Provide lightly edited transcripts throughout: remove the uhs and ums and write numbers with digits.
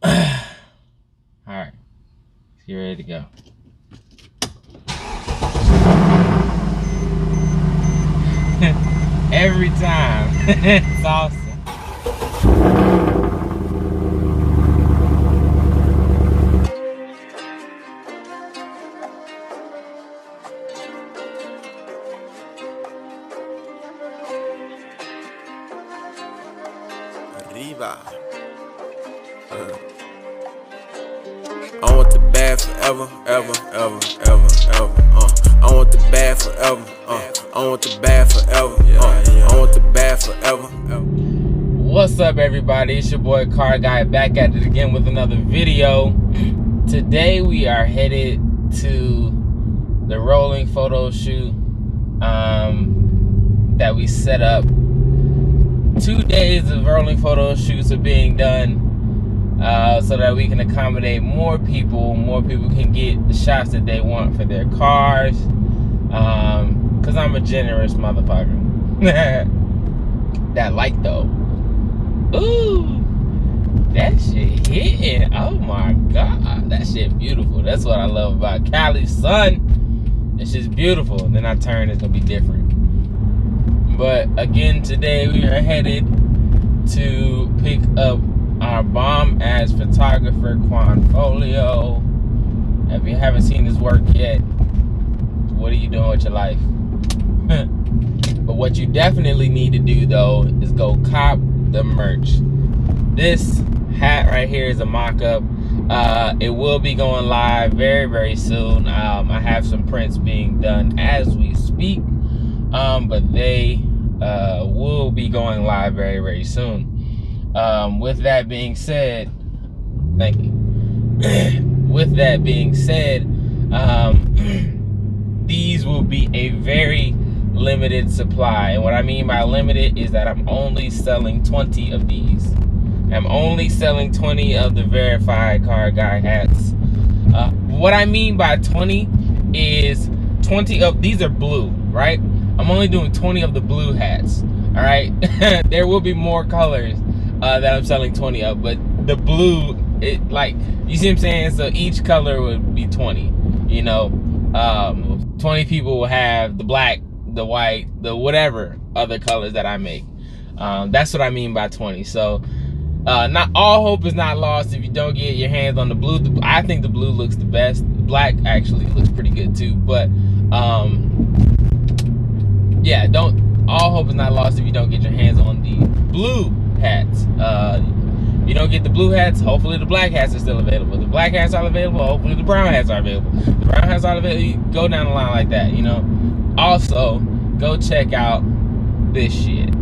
Alright, you ready to go? Every time. It's awesome. Arriba. I want the bad forever, ever, ever, ever, ever. I want the bad forever. I want the bad forever. I want the bad forever. What's up, everybody? It's your boy Car Guy back at it again with another video. Today we are headed to the rolling photo shoot that we set up. 2 days of rolling photo shoots are being done so that we can accommodate more people. More people can get the shots that they want for their cars. Cause I'm a generous motherfucker. That light though. Ooh, that shit hitting. Oh my god, that shit beautiful. That's what I love about Cali's sun. It's just beautiful. Then I turn, it's gonna be different. But again, today we are headed to pick up our bomb ass photographer Quan Folio. If you haven't seen his work yet, what are you doing with your life? But what you definitely need to do though is go cop the merch. This hat right here is a mock-up. It will be going live very, very soon. I have some prints being done as we speak, but they will be going live very, very soon. With that being said, thank you. With that being said, these will be a very limited supply. And what I mean by limited is that I'm only selling 20 of these. I'm only selling 20 of the verified Car Guy hats. What I mean by 20 is 20 of these are blue, right? I'm only doing 20 of the blue hats. All right. There will be more colors that I'm selling 20 of, but the blue, it, like, you see what I'm saying? So each color would be 20. You know, 20 people will have the black, the white, the whatever other colors that I make. That's what I mean by 20. So not all hope is not lost if you don't get your hands on the blue. I think the blue looks the best. The black actually looks pretty good too. But yeah, all hope is not lost if you don't get your hands on the blue hats. If you don't get the blue hats, hopefully the black hats are still available. The black hats are available, hopefully the brown hats are available. The brown hats are available. You go down the line like that, you know. Also, go check out this shit.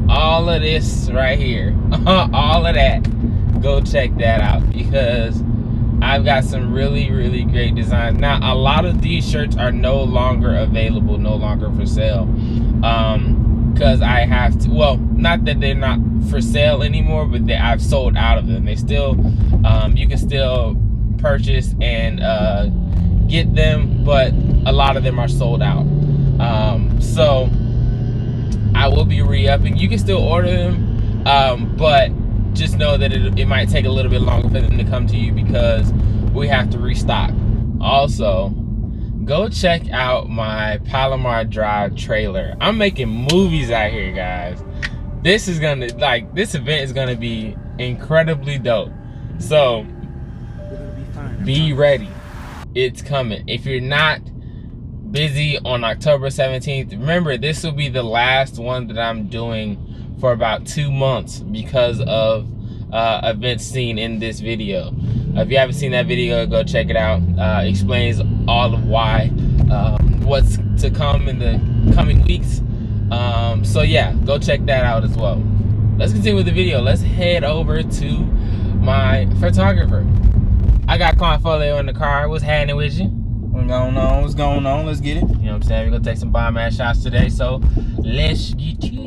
All of this right here, all of that, go check that out because I've got some really, really great designs. Now, a lot of these shirts are no longer available, no longer for sale. Because I have to, well, not that they're not for sale anymore, but I've sold out of them. They still, you can still purchase and get them, but a lot of them are sold out. So I will be re-upping. You can still order them, but just know that it might take a little bit longer for them to come to you because we have to restock. Also, go check out my Palomar Drive trailer. I'm making movies out here, guys. This is gonna, like, this event is gonna be incredibly dope. So be ready. It's coming. If you're not busy on October 17th, remember this will be the last one that I'm doing for about 2 months because of events seen in this video. If you haven't seen that video, go check it out. Explains all of why, what's to come in the coming weeks. So yeah, go check that out as well. Let's continue with the video. Let's head over to my photographer. I got Quan Folio in the car. What's happening with you? What's going on? What's going on? Let's get it. You know what I'm saying? We're gonna take some bomb ass shots today, so let's get to it.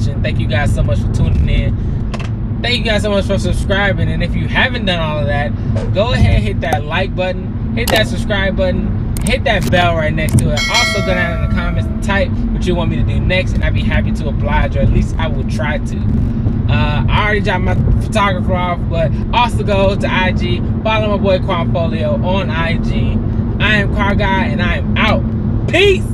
watching. Thank you guys so much for tuning in. Thank you guys so much for subscribing. And if you haven't done all of that, go ahead, hit that like button, hit that subscribe button, hit that bell right next to it. Also go down in the comments and type what you want me to do next, and I'd be happy to oblige, or at least I will try to. I already dropped my photographer off, but also go to IG, follow my boy Quanfolio on IG. I am Car Guy, and I am out. Peace!